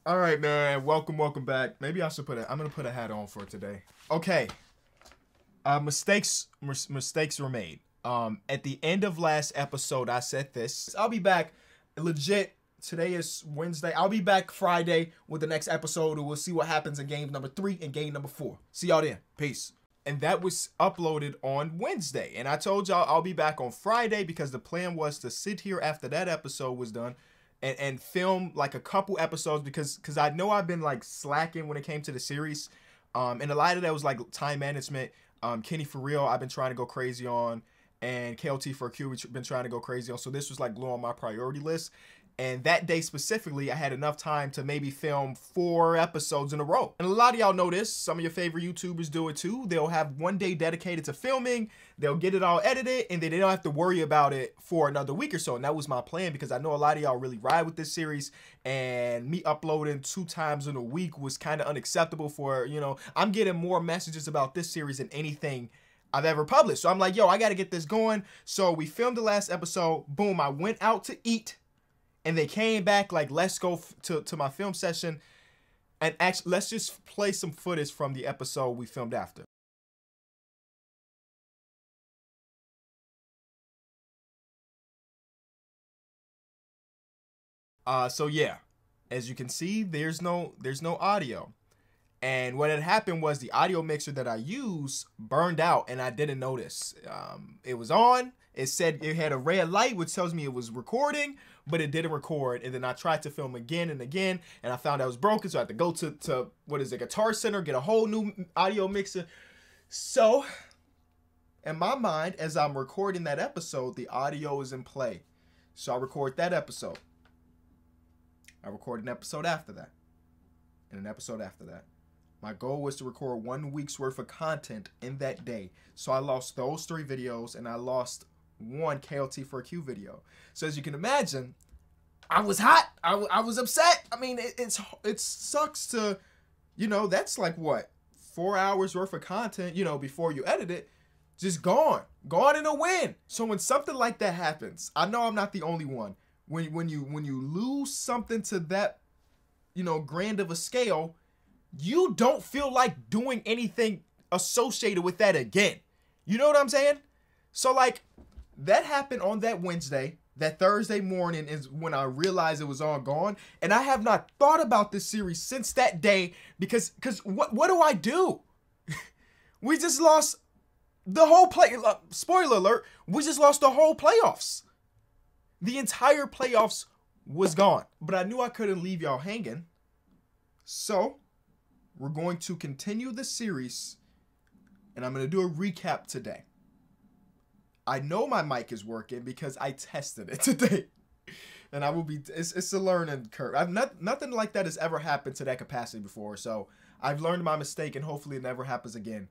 All right, man. Welcome back. Maybe I should I'm gonna put a hat on for today. Okay. Mistakes were made. At the end of last episode, I said this. I'll be back. Legit. Today is Wednesday. I'll be back Friday with the next episode, and we'll see what happens in game number 3 and game number 4. See y'all then. Peace. And that was uploaded on Wednesday. And I told y'all I'll be back on Friday because the plan was to sit here after that episode was done and film like a couple episodes because I know I've been like slacking when it came to the series. And a lot of that was like time management. Kenny for real, I've been trying to go crazy on, and KLT for Q, we've been trying to go crazy on. So this was like low on my priority list. And that day specifically, I had enough time to maybe film 4 episodes in a row. And a lot of y'all know this. Some of your favorite YouTubers do it too. They'll have one day dedicated to filming. They'll get it all edited, and then they don't have to worry about it for another week or so. And that was my plan because I know a lot of y'all really ride with this series. And me uploading 2 times in a week was kind of unacceptable for, you know, I'm getting more messages about this series than anything I've ever published. So I'm like, yo, I got to get this going. So we filmed the last episode. Boom, I went out to eat. And they came back like, let's go to my film session. And actually, let's just play some footage from the episode we filmed after. So yeah, as you can see, there's no audio. And what had happened was the audio mixer that I used burned out, and I didn't notice. It was on. It said it had a red light, which tells me it was recording, but it didn't record. And then I tried to film again and again, and I found out it was broken. So I had to go to what is it, Guitar Center, get a whole new audio mixer. So in my mind, as I'm recording that episode, the audio is in play. So I record that episode. I record an episode after that, and an episode after that. My goal was to record 1 week's worth of content in that day. So I lost those 3 videos, and I lost 1 KLT for a Q video. So as you can imagine, I was hot. I was upset. I mean, it sucks to, you know, that's like what, 4 hours worth of content, you know, before you edit it, just gone in a win. So when something like that happens, I know I'm not the only one. When you lose something to that, you know, grand of a scale, you don't feel like doing anything associated with that again. You know what I'm saying? So like that happened on that Wednesday. That Thursday morning is when I realized it was all gone. And I have not thought about this series since that day because what do I do? We just lost the whole spoiler alert, we just lost the whole playoffs. The entire playoffs was gone. But I knew I couldn't leave y'all hanging. So we're going to continue the series, and I'm going to do a recap today. I know my mic is working because I tested it today, and I will be. It's a learning curve. Nothing like that has ever happened to that capacity before, so I've learned my mistake, and hopefully it never happens again.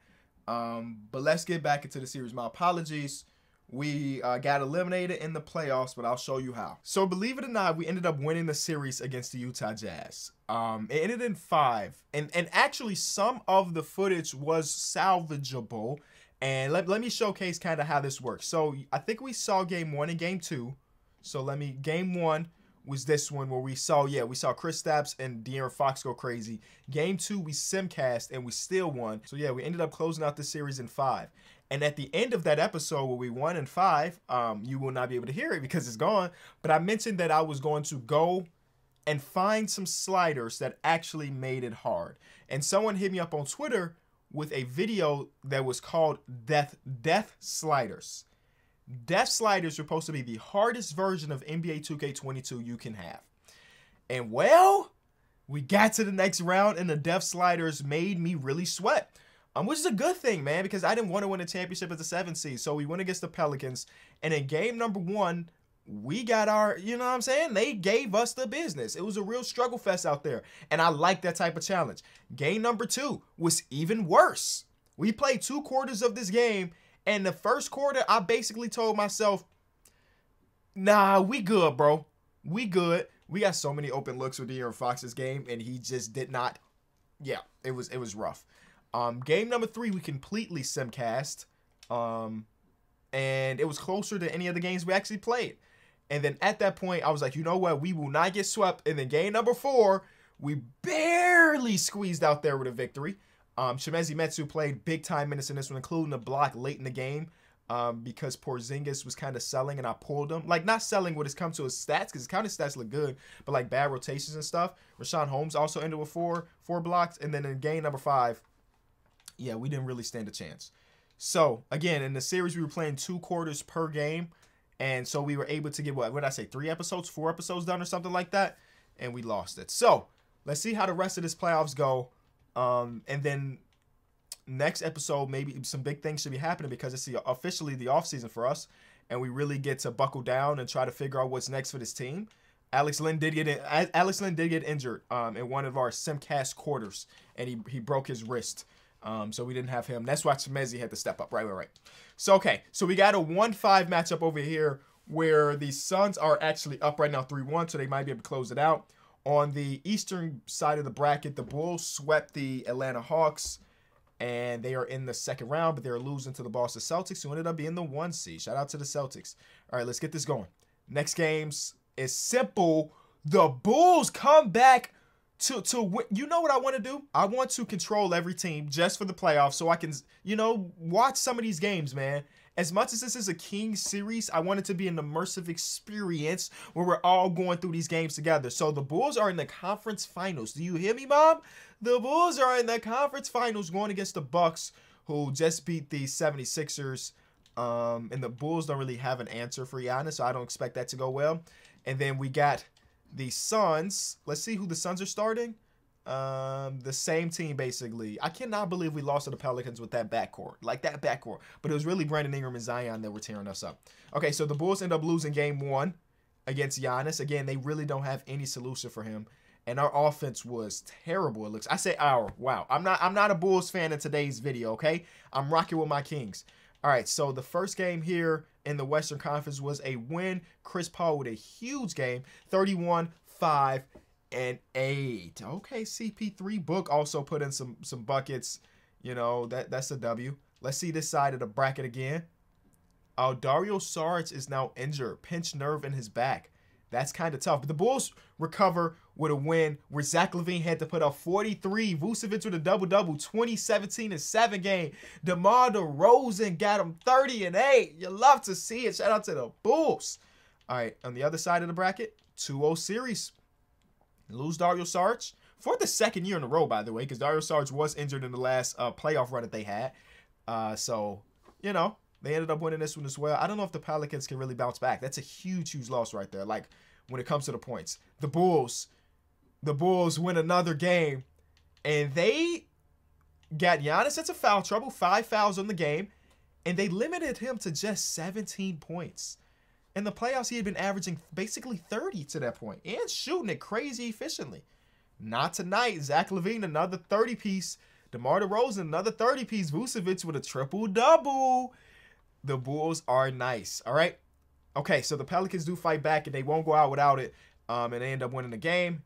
But let's get back into the series. My apologies. We got eliminated in the playoffs, but I'll show you how. So believe it or not, we ended up winning the series against the Utah Jazz. It ended in 5. And actually, some of the footage was salvageable. And let me showcase kind of how this works. So I think we saw game 1 and game 2. So game 1 was this one where we saw Chris Stapps and De'Aaron Fox go crazy. Game 2, we simcast and we still won. So yeah, we ended up closing out the series in 5. And at the end of that episode where we won in 5, you will not be able to hear it because it's gone. But I mentioned that I was going to go and find some sliders that actually made it hard. And someone hit me up on Twitter with a video that was called Death Sliders. Death Sliders are supposed to be the hardest version of NBA 2K22 you can have. And well, we got to the next round and the Death Sliders made me really sweat. Which is a good thing, man, because I didn't want to win a championship as a 7th seed. So we went against the Pelicans. And in game number 1, we got our, you know what I'm saying? They gave us the business. It was a real struggle fest out there. And I like that type of challenge. Game number 2 was even worse. We played 2 quarters of this game. And the first quarter, I basically told myself, nah, we good, bro. We good. We got so many open looks with De'Aaron Fox's game. And he just did not. Yeah, it was rough. Game number 3, we completely simcast. And it was closer to any of the games we actually played. And then at that point, I was like, you know what? We will not get swept. And then game number 4, We barely squeezed out there with a victory. Chimezie Metu played big-time minutes in this one, including a block late in the game because Porzingis was kind of selling, and I pulled him. Like, not selling what has come to his stats, because his counter stats look good, but, like, bad rotations and stuff. Rashawn Holmes also ended with four blocks, and then in game number 5, yeah, we didn't really stand a chance. So, again, in the series, we were playing 2 quarters per game, and so we were able to get, what did I say, 4 episodes done or something like that, and we lost it. So, let's see how the rest of this playoffs go, and then next episode, maybe some big things should be happening because it's officially the offseason for us, and we really get to buckle down and try to figure out what's next for this team. Alex Len did get injured in one of our Simcast quarters, and he broke his wrist. So we didn't have him. That's why Chimezie had to step up. Right. So, okay. So we got a 1-5 matchup over here where the Suns are actually up right now 3-1, so they might be able to close it out. On the eastern side of the bracket, the Bulls swept the Atlanta Hawks, and they are in the second round, but they're losing to the Boston Celtics, who ended up being the 1 seed. Shout out to the Celtics. All right, let's get this going. Next games is simple. The Bulls come back to win. You know what I want to do? I want to control every team just for the playoffs so I can, watch some of these games, man. As much as this is a Kings series, I want it to be an immersive experience where we're all going through these games together. So the Bulls are in the conference finals. Do you hear me, Mom? The Bulls are in the conference finals going against the Bucks, who just beat the 76ers. And the Bulls don't really have an answer for Giannis, so I don't expect that to go well. And then we got the Suns. Let's see who the Suns are starting. The same team, basically. I cannot believe we lost to the Pelicans with that backcourt. But it was really Brandon Ingram and Zion that were tearing us up. Okay, so the Bulls end up losing game 1 against Giannis. Again, they really don't have any solution for him. And our offense was terrible, it looks. I say our. Wow. I'm not a Bulls fan in today's video, okay? I'm rocking with my Kings. All right, so the first game here in the Western Conference was a win. Chris Paul with a huge game, 31, 5, and 8. Okay, CP3 Book also put in some buckets. That's a W. Let's see this side of the bracket again. Dario Saric is now injured. Pinched nerve in his back. That's kind of tough. But the Bulls recover with a win where Zach LaVine had to put up 43. Vucevic with a double-double, 20-17-7 game. DeMar DeRozan got him 30 and 8. You love to see it. Shout out to the Bulls. All right, on the other side of the bracket, 2-0 series. Lose Dario Saric for the second year in a row, by the way, because Dario Saric was injured in the last playoff run that they had. They ended up winning this one as well. I don't know if the Pelicans can really bounce back. That's a huge, huge loss right there. Like, when it comes to the points. The Bulls win another game, and they got Giannis into foul trouble, 5 fouls on the game, and they limited him to just 17 points. In the playoffs, he had been averaging basically 30 to that point and shooting it crazy efficiently. Not tonight. Zach LaVine, another 30-piece. DeMar DeRozan, another 30-piece. Vucevic with a triple-double. The Bulls are nice, all right? Okay, so the Pelicans do fight back, and they won't go out without it, and they end up winning the game.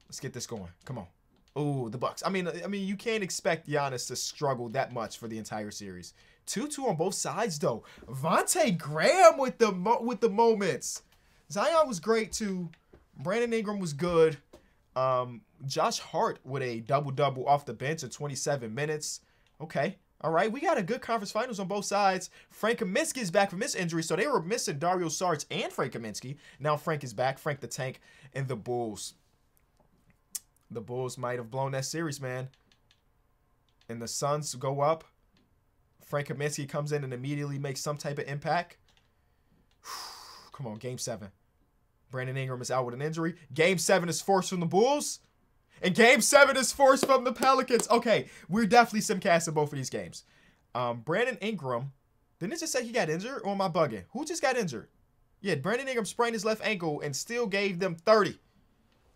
Let's get this going. Come on. Oh, the Bucks. I mean, you can't expect Giannis to struggle that much for the entire series. 2-2 on both sides, though. Vontae Graham with the moments. Zion was great, too. Brandon Ingram was good. Josh Hart with a double-double off the bench in 27 minutes. Okay. All right, we got a good conference finals on both sides. Frank Kaminsky is back from his injury, so they were missing Dario Saric and Frank Kaminsky. Now Frank is back, Frank the Tank, and the Bulls. The Bulls might have blown that series, man. And the Suns go up. Frank Kaminsky comes in and immediately makes some type of impact. Come on, Game 7. Brandon Ingram is out with an injury. Game 7 is forced from the Bulls. And Game 7 is forced from the Pelicans. Okay, we're definitely simcasting both of these games. Brandon Ingram, didn't it just say he got injured, or am I bugging? Who just got injured? Yeah, Brandon Ingram sprained his left ankle and still gave them 30.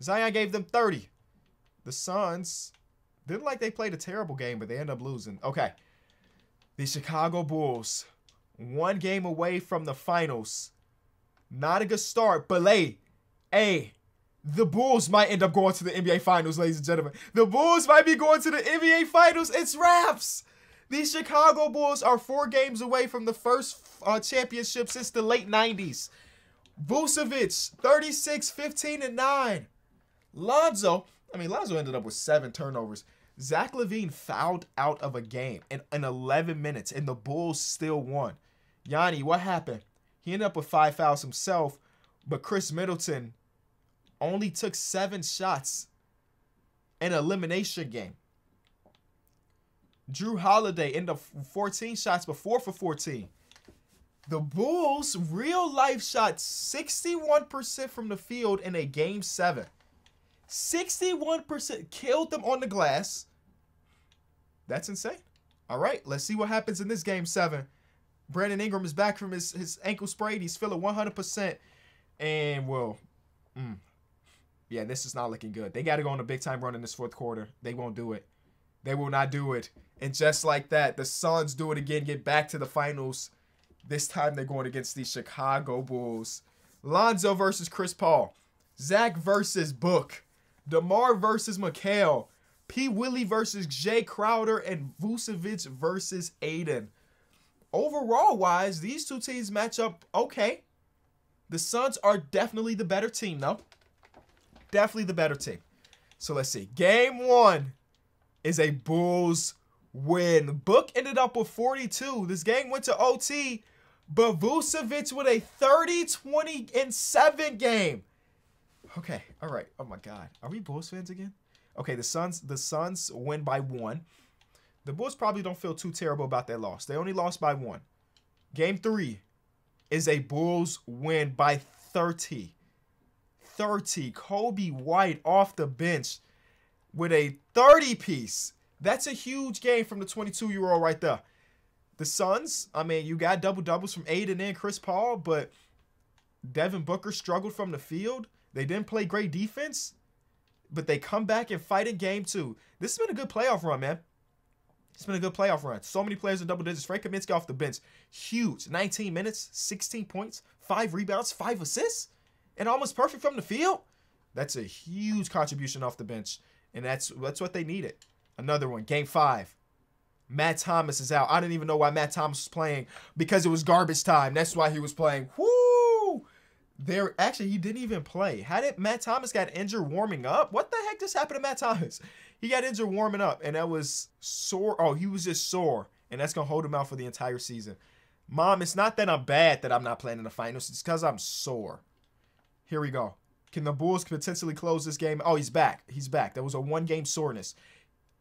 Zion gave them 30. The Suns didn't like they played a terrible game, but they end up losing. Okay, the Chicago Bulls, 1 game away from the finals. Not a good start, but the Bulls might end up going to the NBA Finals, ladies and gentlemen. The Bulls might be going to the NBA Finals. It's wraps. The Chicago Bulls are 4 games away from the first championship since the late 90s. Vucevic, 36, 15, and 9. Lonzo, I mean, Lonzo ended up with 7 turnovers. Zach LaVine fouled out of a game in 11 minutes, and the Bulls still won. Yanni, what happened? He ended up with 5 fouls himself, but Chris Middleton only took 7 shots in an elimination game. Drew Holiday ended up 14 shots, but 4 for 14. The Bulls, real life, shot 61% from the field in a game 7. 61% killed them on the glass. That's insane. All right, let's see what happens in this game 7. Brandon Ingram is back from his ankle sprain. He's feeling 100%. And, well, yeah, this is not looking good. They got to go on a big-time run in this fourth quarter. They won't do it. They will not do it. And just like that, the Suns do it again, get back to the finals. This time they're going against the Chicago Bulls. Lonzo versus Chris Paul. Zach versus Book. DeMar versus Mikal. P. Willie versus Jay Crowder. And Vucevic versus Aiden. Overall-wise, these two teams match up okay. The Suns are definitely the better team, though. Definitely the better team. So let's see. Game 1 is a Bulls win. Book ended up with 42. This game went to OT, but Vucevic with a 30, 20, and 7 game. Okay, all right. Oh my God, are we Bulls fans again? Okay, the Suns win by 1. The Bulls probably don't feel too terrible about that loss. They only lost by 1. Game 3 is a Bulls win by 30. 30. Kobe White off the bench with a 30-piece. That's a huge game from the 22-year-old right there. The Suns, I mean, you got double-doubles from Aiden and Chris Paul, but Devin Booker struggled from the field. They didn't play great defense, but they come back and fight in game 2. This has been a good playoff run, man. It's been a good playoff run. So many players in double digits. Frank Kaminsky off the bench. Huge. 19 minutes, 16 points, 5 rebounds, 5 assists, and almost perfect from the field. That's a huge contribution off the bench, and that's what they needed. Another one, game 5. Matt Thomas is out. I didn't even know why Matt Thomas was playing because it was garbage time. That's why he was playing. Woo! Actually, he didn't even play. How did Matt Thomas got injured warming up? What the heck just happened to Matt Thomas? He got injured warming up, and that was sore. Oh, he was just sore, and that's going to hold him out for the entire season. Mom, it's not that I'm bad that I'm not playing in the finals. It's because I'm sore. Here we go. Can the Bulls potentially close this game? Oh, he's back. He's back. That was a 1-game soreness.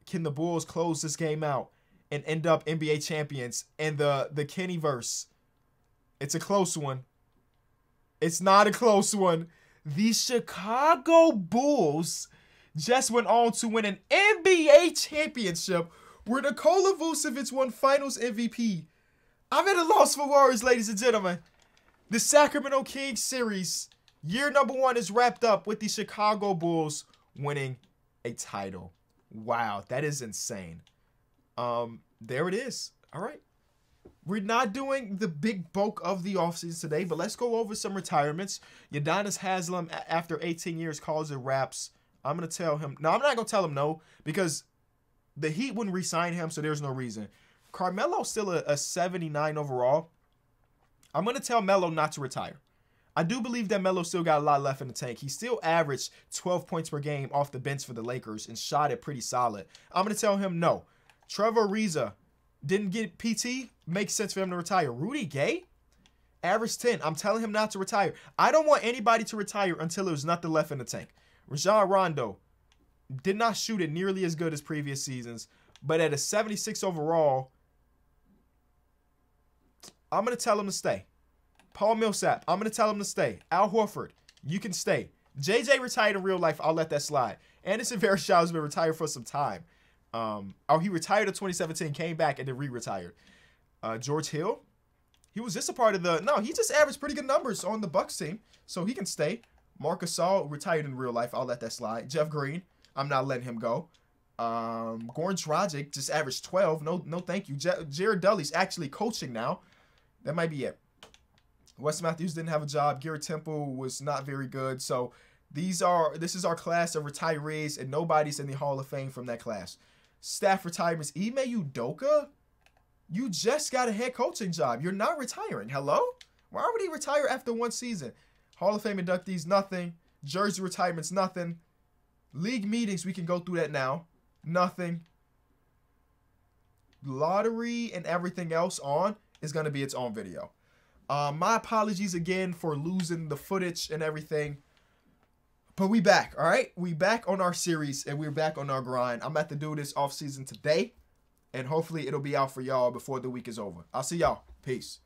Can the Bulls close this game out and end up NBA champions? And the Kennyverse, it's a close one. It's not a close one. The Chicago Bulls just went on to win an NBA championship where Nikola Vucevic won Finals MVP. I'm at a loss for words, ladies and gentlemen. The Sacramento Kings series, year number 1 is wrapped up with the Chicago Bulls winning a title. Wow, that is insane. There it is. All right. We're not doing the big bulk of the offseason today, but let's go over some retirements. Udonis Haslem, after 18 years, calls it wraps. I'm going to tell him. No, I'm not going to tell him no because the Heat wouldn't re-sign him, so there's no reason. Carmelo's still a 79 overall. I'm going to tell Melo not to retire. I do believe that Melo still got a lot left in the tank. He still averaged 12 points per game off the bench for the Lakers and shot it pretty solid. I'm going to tell him no. Trevor Ariza didn't get PT. Makes sense for him to retire. Rudy Gay averaged 10. I'm telling him not to retire. I don't want anybody to retire until there's nothing left in the tank. Rajon Rondo did not shoot it nearly as good as previous seasons, but at a 76 overall, I'm going to tell him to stay. Paul Millsap, I'm going to tell him to stay. Al Horford, you can stay. JJ retired in real life. I'll let that slide. Anderson Varejao has been retired for some time. He retired in 2017, came back, and then re-retired. George Hill, he was just a part of he just averaged pretty good numbers on the Bucks team, so he can stay. Marc Gasol retired in real life. I'll let that slide. Jeff Green, I'm not letting him go. Goran Dragic just averaged 12. No, thank you. Jared Dudley's actually coaching now. That might be it. Wes Matthews didn't have a job. Garrett Temple was not very good. So this is our class of retirees, and nobody's in the Hall of Fame from that class. Staff retirements. Ime Udoka, you just got a head coaching job. You're not retiring. Hello? Why would he retire after 1 season? Hall of Fame inductees, nothing. Jersey retirements, nothing. League meetings, we can go through that now. Nothing. Lottery and everything else on is going to be its own video. My apologies again for losing the footage and everything. But we back, all right? We back on our series, and we're back on our grind. I'm about to do this off season today, and hopefully it'll be out for y'all before the week is over. I'll see y'all. Peace.